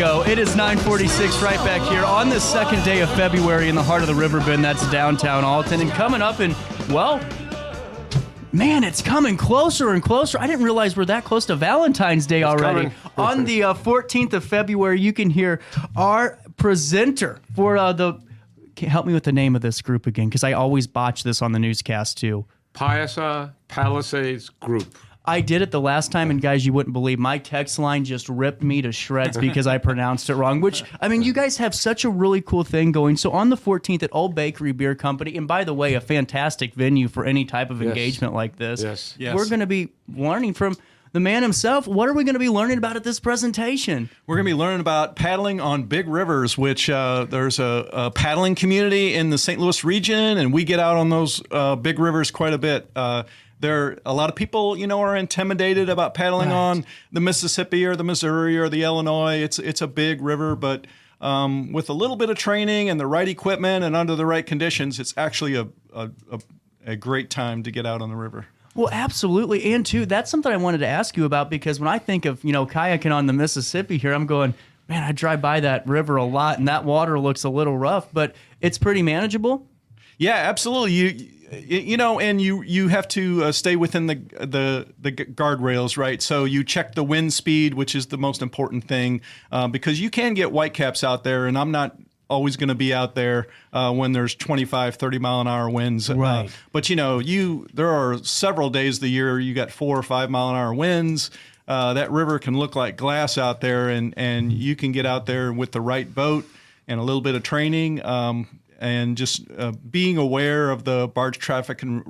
go. It is 9:46 right back here on the second day of February in the heart of the Riverbend. That's downtown Alton. And coming up in, well, man, it's coming closer and closer. I didn't realize we're that close to Valentine's Day already. On the 14th of February, you can hear our presenter for help me with the name of this group again, because I always botch this on the newscast too. Piasa Palisades Group. I did it the last time, and guys, you wouldn't believe my text line just ripped me to shreds because I pronounced it wrong, which, I mean, you guys have such a really cool thing going. So on the 14th at Old Bakery Beer Company, and by the way, a fantastic venue for any type of engagement like this. Yes. We're going to be learning from the man himself. What are we going to be learning about at this presentation? We're going to be learning about paddling on big rivers, which there's a paddling community in the St. Louis region, and we get out on those big rivers quite a bit. There a lot of people, are intimidated about paddling on the Mississippi or the Missouri or the Illinois. It's a big river, but with a little bit of training and the right equipment and under the right conditions, it's actually a great time to get out on the river. Well, absolutely. And too, that's something I wanted to ask you about, because when I think of, kayaking on the Mississippi here, I'm going, man, I drive by that river a lot and that water looks a little rough, but it's pretty manageable. Yeah, absolutely. And you have to stay within the guardrails, right? So you check the wind speed, which is the most important thing, because you can get whitecaps out there, and I'm not always going to be out there when there's 25, 30 mile an hour winds. Right. But there are several days of the year you got 4 or 5 mile an hour winds. That river can look like glass out there, and you can get out there with the right boat and a little bit of training. And just being aware of the barge traffic and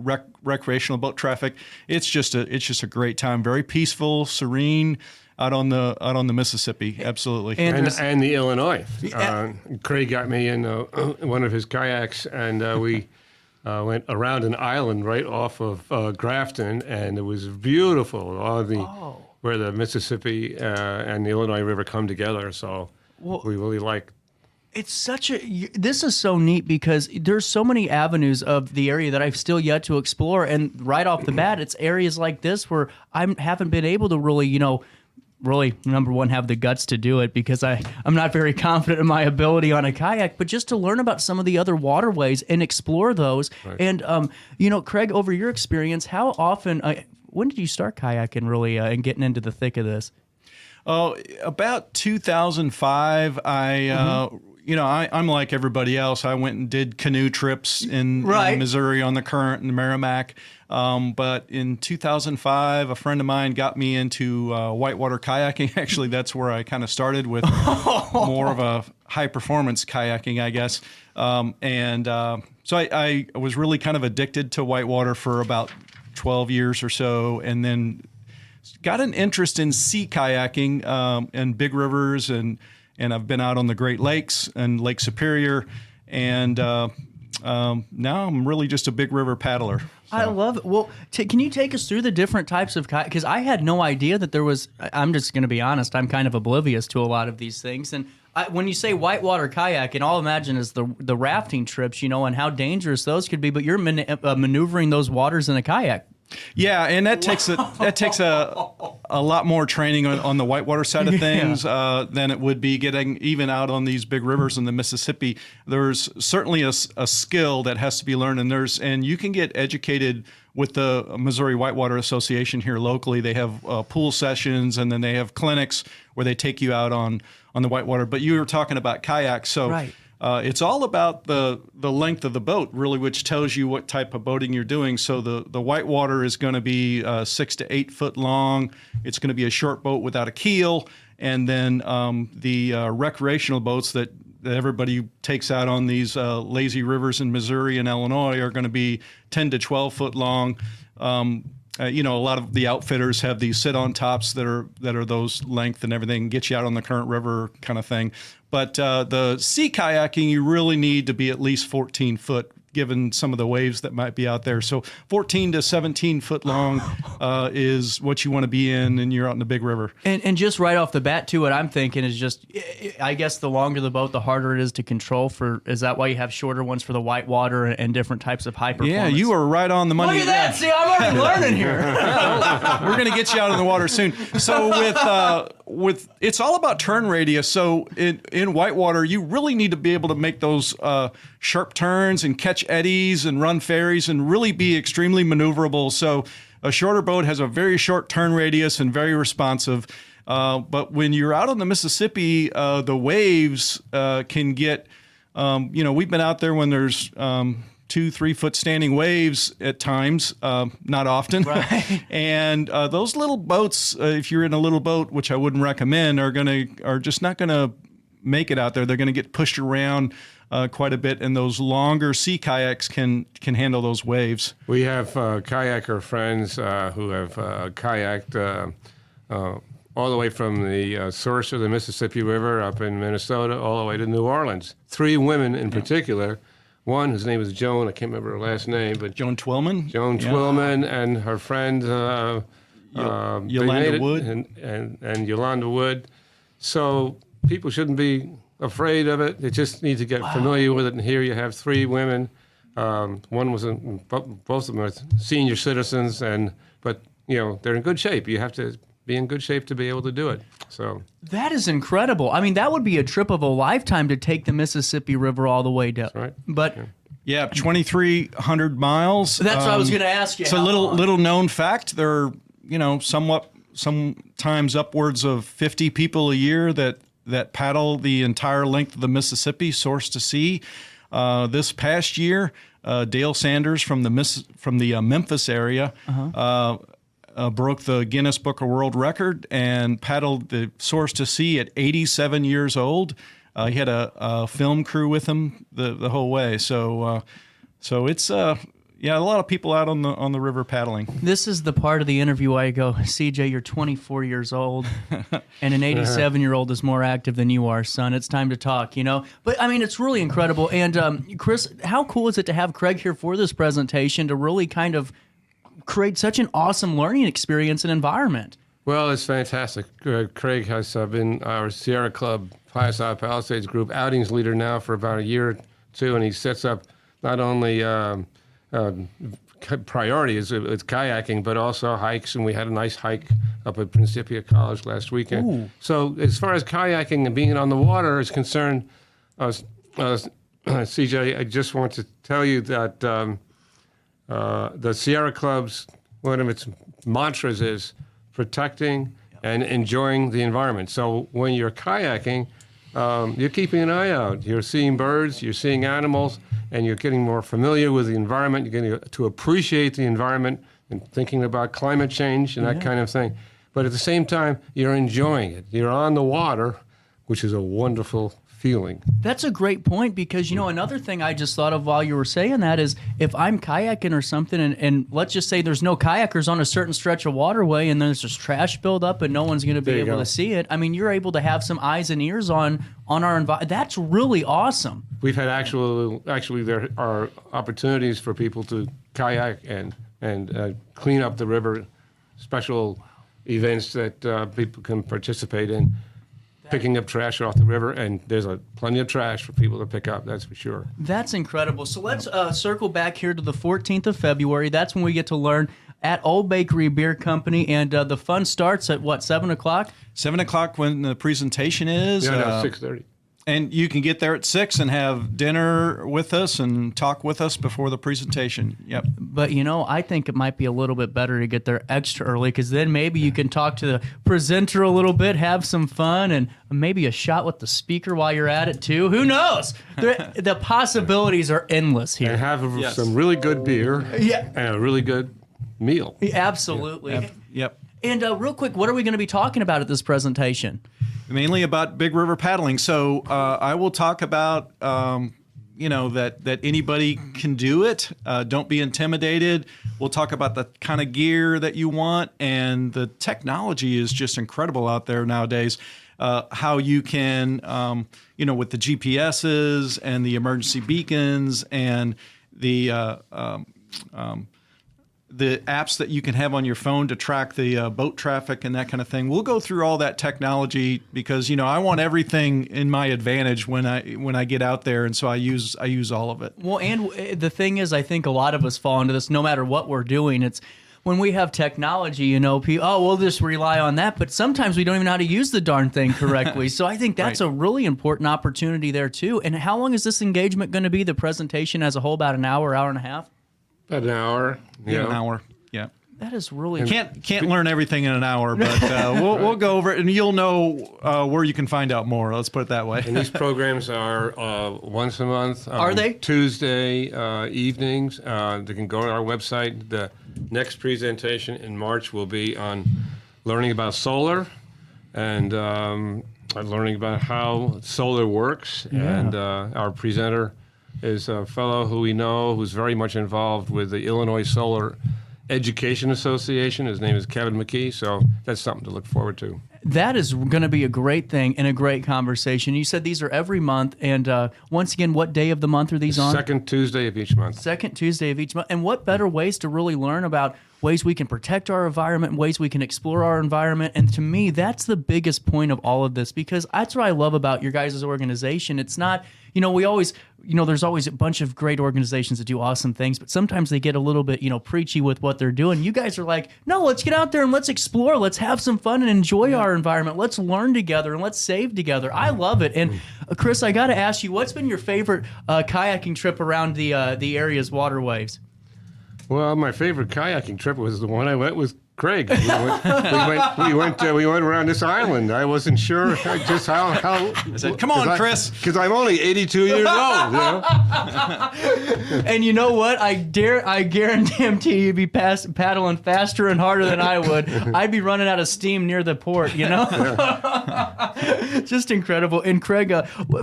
recreational boat traffic, it's just a great time. Very peaceful, serene, out on the Mississippi. Absolutely, and the Illinois. Craig got me in one of his kayaks, and we went around an island right off of Grafton, and it was beautiful. Where the Mississippi and the Illinois River come together. So we really like. This is so neat, because there's so many avenues of the area that I've still yet to explore. And right off the bat, it's areas like this where I haven't been able to really, number one, have the guts to do it, because I'm not very confident in my ability on a kayak, but just to learn about some of the other waterways and explore those. Right. And, Craig, over your experience, how often, when did you start kayaking really and getting into the thick of this? Oh, about 2005, I'm like everybody else. I went and did canoe trips in Missouri on the Current and the Merrimack. But in 2005, a friend of mine got me into whitewater kayaking. Actually, that's where I kind of started with more of a high-performance kayaking, I guess. So I was really kind of addicted to whitewater for about 12 years or so, and then got an interest in sea kayaking and big rivers, and I've been out on the Great Lakes and Lake Superior, and now I'm really just a big river paddler. So. I love it. Well, can you take us through the different types of kayak? Because I had no idea that there was, I'm just going to be honest, I'm kind of oblivious to a lot of these things. And when you say whitewater kayaking, all I imagine is the rafting trips, and how dangerous those could be, but you're maneuvering those waters in a kayak. Yeah, and that takes a lot more training on the whitewater side of things than it would be getting even out on these big rivers in the Mississippi. There's certainly a skill that has to be learned, and you can get educated with the Missouri Whitewater Association here locally. They have pool sessions, and then they have clinics where they take you out on the whitewater. But you were talking about kayaks, so. Right. It's all about the length of the boat, really, which tells you what type of boating you're doing. So the whitewater is going to be 6 to 8 foot long. It's going to be a short boat without a keel. And then the recreational boats that everybody takes out on these lazy rivers in Missouri and Illinois are going to be 10 to 12 foot long. A lot of the outfitters have these sit-on tops that are those length and everything, get you out on the Current River kind of thing. But the sea kayaking, you really need to be at least 14 foot, given some of the waves that might be out there. So 14 to 17 foot long is what you want to be in, and you're out in the big river. And just right off the bat, too, what I'm thinking is just, I guess the longer the boat, the harder it is to control. Is that why you have shorter ones for the whitewater and different types of high performance? Yeah, you are right on the money. Look at that. See, I'm already learning here. We're going to get you out in the water soon. So it's all about turn radius. So in whitewater, you really need to be able to make those sharp turns and catch eddies and run ferries and really be extremely maneuverable. So a shorter boat has a very short turn radius and very responsive. But when you're out on the Mississippi, the waves can get, we've been out there when there's 2-3 foot standing waves at times, not often. Right. And those little boats, if you're in a little boat, which I wouldn't recommend, are just not gonna make it out there. They're gonna get pushed around quite a bit, and those longer sea kayaks can handle those waves. We have kayaker friends who have kayaked all the way from the source of the Mississippi River up in Minnesota all the way to New Orleans. 3 women in particular. One, whose name is Joan, I can't remember her last name, but Joan Twillman? Joan Twillman and her friend Yolanda Wood. And Yolanda Wood. So people shouldn't be afraid of it. They just need to get familiar with it. And here you have 3 women. One was, both of them are senior citizens, but they're in good shape. You have to be in good shape to be able to do it. So That is incredible. I mean, that would be a trip of a lifetime to take the Mississippi River all the way down. That's right. But Yeah, 2,300 miles. that's what I was going to ask you. It's a little known fact. There are, sometimes upwards of 50 people a year that paddle the entire length of the Mississippi, source to sea. This past year, Dale Sanders from the Memphis area broke the Guinness Book of World Record and paddled the source to sea at 87 years old. He had a film crew with him the whole way. So it's a lot of people out on the river paddling. This is the part of the interview where I go, CJ, you're 24 years old, and an 87-year-old is more active than you are, son. It's time to talk, But, I mean, it's really incredible. And, Chris, how cool is it to have Craig here for this presentation to really kind of create such an awesome learning experience and environment? Well, it's fantastic. Craig has been our Sierra Club Piasa Palisades Group outings leader now for about a year or two, and he sets up not only priorities, it's kayaking, but also hikes, and we had a nice hike up at Principia College last weekend. Ooh. So as far as kayaking and being on the water is concerned, CJ, I just want to tell you that the Sierra Club's, one of its mantras is protecting and enjoying the environment. So when you're kayaking, you're keeping an eye out. You're seeing birds, you're seeing animals, and you're getting more familiar with the environment. You're getting to appreciate the environment and thinking about climate change and that kind of thing. But at the same time, you're enjoying it. You're on the water, which is a wonderful feeling. That's a great point because, another thing I just thought of while you were saying that is if I'm kayaking or something and let's just say there's no kayakers on a certain stretch of waterway and there's just trash build up and no one's going to be able to see it. I mean, you're able to have some eyes and ears on our environment. That's really awesome. We've had actually there are opportunities for people to kayak and clean up the river, special events that people can participate in. Picking up trash off the river, and there's plenty of trash for people to pick up, that's for sure. That's incredible. So let's circle back here to the 14th of February. That's when we get to learn at Old Bakery Beer Company, and the fun starts at, 7 o'clock? 7 o'clock when the presentation is. Yeah, no, 6:30. And you can get there at 6 and have dinner with us and talk with us before the presentation. Yep. But, I think it might be a little bit better to get there extra early because then maybe you can talk to the presenter a little bit, have some fun, and maybe a shot with the speaker while you're at it, too. Who knows? The possibilities are endless here. And have some really good beer and a really good meal. Absolutely. Yep. And real quick, what are we going to be talking about at this presentation? Mainly about big river paddling. So I will talk about, that anybody can do it. Don't be intimidated. We'll talk about the kind of gear that you want. And the technology is just incredible out there nowadays. How you can, with the GPSs and the emergency beacons and the apps that you can have on your phone to track the boat traffic and that kind of thing. We'll go through all that technology because I want everything in my advantage when I get out there, and so I use all of it. Well, and the thing is, I think a lot of us fall into this. No matter what we're doing, it's when we have technology, we'll just rely on that. But sometimes we don't even know how to use the darn thing correctly. So I think that's Right. a really important opportunity there too. And how long is this engagement going to be? The presentation as a whole, about an hour, hour and a half? About an hour. An hour. Yeah. That is really Can't learn everything in an hour, but we'll go over it, and you'll know where you can find out more. Let's put it that way. And these programs are once a month. Are they? Tuesday evenings. They can go to our website. The next presentation in March will be on learning about solar and learning about how solar works. Yeah. And our presenter is a fellow who we know who's very much involved with the Illinois Solar Education Association. His name is Kevin McKee, so that's something to look forward to. That is going to be a great thing and a great conversation. You said these are every month, and once again, what day of the month are these on? Second Tuesday of each month. Second Tuesday of each month. And what better ways to really learn about ways we can protect our environment and ways we can explore our environment. And to me, that's the biggest point of all of this, because that's what I love about your guys' organization. It's not, we always, there's always a bunch of great organizations that do awesome things, but sometimes they get a little bit, preachy with what they're doing. You guys are like, no, let's get out there and let's explore. Let's have some fun and enjoy our environment. Let's learn together and let's save together. I love it. And Chris, I got to ask you, what's been your favorite kayaking trip around the area's waterways? Well, my favorite kayaking trip was the one I went with Craig. We went around this island. I wasn't sure just how. I said, "Come on, Chris," because I'm only 82 years old. And you know what? I guarantee you'd be paddling faster and harder than I would. I'd be running out of steam near the port. Just incredible. And Craig,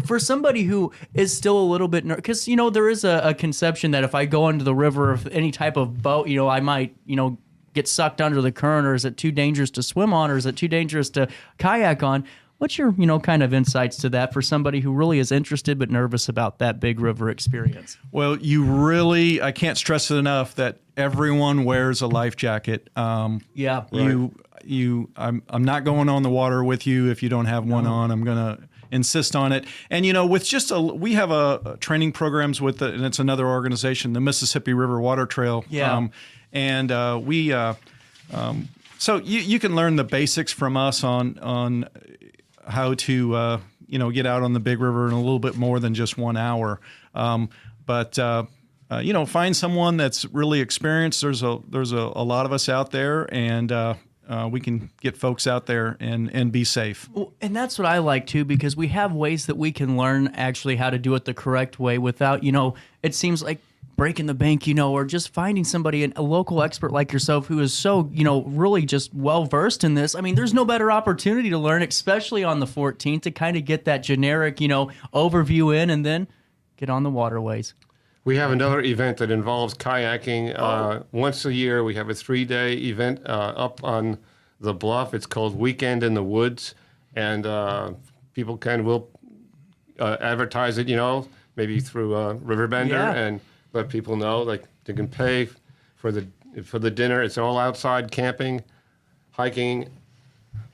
for somebody who is still a little bit because there is a conception that if I go into the river of any type of boat, I might get sucked under the current, or is it too dangerous to swim on, or is it too dangerous to kayak on? What's your, kind of insights to that for somebody who really is interested but nervous about that big river experience? Well, I can't stress it enough that everyone wears a life jacket. Yeah. I'm not going on the water with you if you don't have one on. I'm going to insist on it. And, with we have a training programs with and it's another organization, the Mississippi River Water Trail. Yeah. So you can learn the basics from us on how to get out on the Big River in a little bit more than just 1 hour. But find someone that's really experienced. There's a lot of us out there, and we can get folks out there and be safe. Well, and that's what I like too, because we have ways that we can learn actually how to do it the correct way without, it seems like breaking the bank, or just finding somebody, a local expert like yourself who is so, really just well-versed in this. I mean, there's no better opportunity to learn, especially on the 14th, to kind of get that generic, overview in and then get on the waterways. We have another event that involves kayaking. Once a year, we have a 3-day event up on the bluff. It's called Weekend in the Woods, and people will advertise it, maybe through RiverBender, and let people know they can pay for the dinner. It's all outside camping, hiking,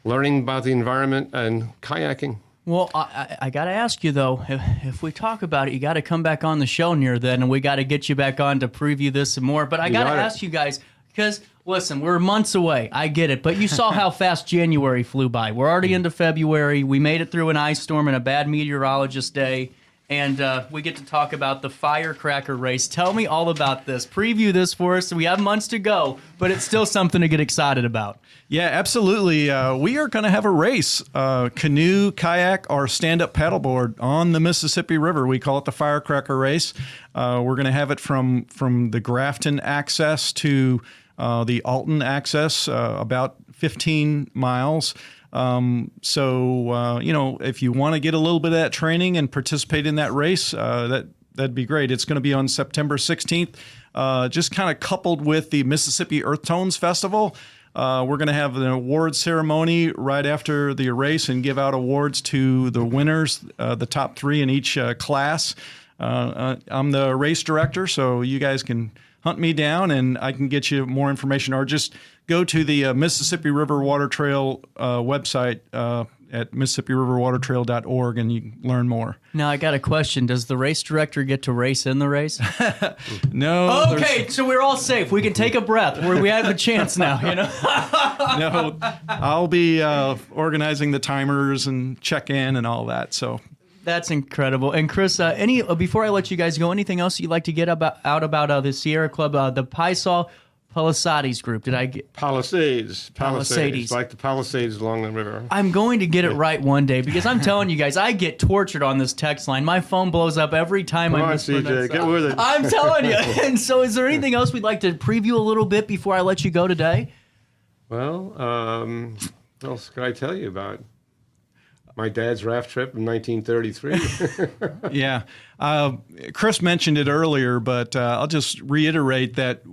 learning about the environment, and kayaking. Well, I got to ask you, though, if we talk about it, you got to come back on the show near then, and we got to get you back on to preview this some more. But I got to ask you guys, because, listen, we're months away. I get it. But you saw how fast January flew by. We're already into February. We made it through an ice storm and a bad meteorologist day. And we get to talk about the firecracker race. Tell me all about this. Preview this for us. We have months to go, but it's still something to get excited about. Yeah, absolutely. We are going to have a race, canoe, kayak, or stand-up paddleboard on the Mississippi River. We call it the Firecracker Race. We're going to have it from the Grafton access to the Alton access, about 15 miles. If you want to get a little bit of that training and participate in that race, that'd be great. It's going to be on September 16th, just kind of coupled with the Mississippi Earth Tones Festival. We're going to have an awards ceremony right after the race and give out awards to the winners, the top 3 in each class. I'm the race director, so you guys can hunt me down and I can get you more information, or just go to the Mississippi River Water Trail website at MississippiRiverWaterTrail.org, and you can learn more. Now I got a question. Does the race director get to race in the race? No. Okay, so we're all safe. We can take a breath. We have a chance now, you know? No, I'll be organizing the timers and check-in and all that. So That's incredible. And Chris, before I let you guys go, anything else you'd like to get out about the Sierra Club, the Piasa Palisades Group? Did I get Palisades. Palisades. Like the Palisades along the river. I'm going to get it right one day, because I'm telling you guys, I get tortured on this text line. My phone blows up every time Come I on, mispronounce CJ, get with it. I'm telling you. And so is there anything else we'd like to preview a little bit before I let you go today? Well, what else could I tell you about? My dad's raft trip in 1933. yeah, Chris mentioned it earlier, but I'll just reiterate that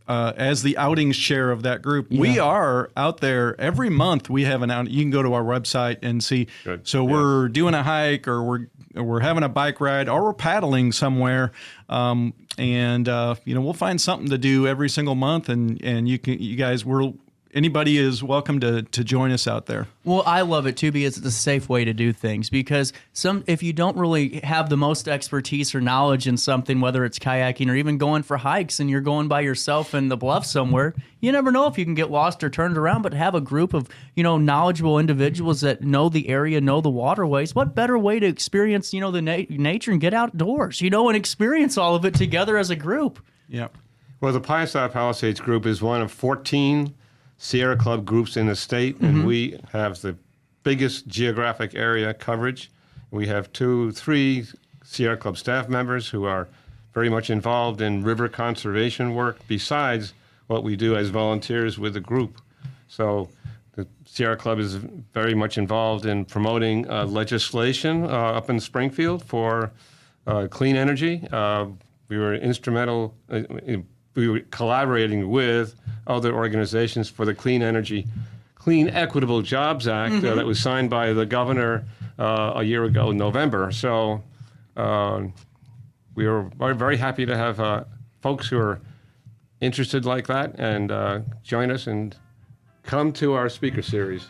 as the outings chair of that group, we are out there every month. We have an out. You can go to our website and see. Good. So we're doing a hike, or we're having a bike ride, or we're paddling somewhere, and we'll find something to do every single month, and you guys anybody is welcome to join us out there. Well, I love it too, because it's a safe way to do things. Because if you don't really have the most expertise or knowledge in something, whether it's kayaking or even going for hikes, and you're going by yourself in the bluff somewhere, you never know if you can get lost or turned around. But have a group of knowledgeable individuals that know the area, know the waterways. What better way to experience the nature and get outdoors, and experience all of it together as a group? Yeah. Well, the Piasa Palisades Group is one of 14 Sierra Club groups in the state, and we have the biggest geographic area coverage. We have 3 Sierra Club staff members who are very much involved in river conservation work, besides what we do as volunteers with the group. So the Sierra Club is very much involved in promoting legislation up in Springfield for clean energy. We were instrumental we were collaborating with other organizations for the Clean Equitable Jobs Act that was signed by the governor a year ago in November. So we are very happy to have folks who are interested like that and join us and come to our speaker series.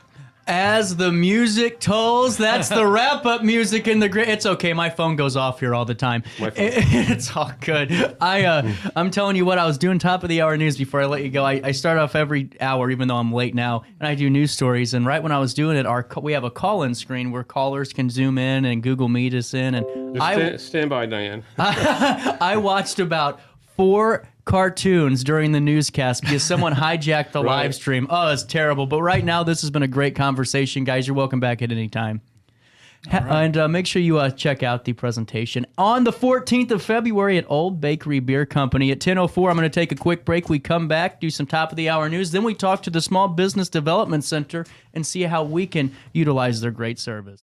As the music tolls, that's the wrap-up music in the great. It's okay, my phone goes off here all the time. It's all good. I'm telling you what, I was doing top of the hour news before I let you go. I start off every hour, even though I'm late now, and I do news stories. And right when I was doing it, we have a call-in screen where callers can zoom in and Google Meet us in. And stand by, Diane. I watched about 4 cartoons during the newscast because someone hijacked the live stream. Oh, it's terrible. But right now, this has been a great conversation, guys. You're welcome back at any time. Right. And make sure you check out the presentation on the 14th of February at Old Bakery Beer Company at 10:04. I'm going to take a quick break. We come back, do some top of the hour news. Then we talk to the Small Business Development Center and see how we can utilize their great service.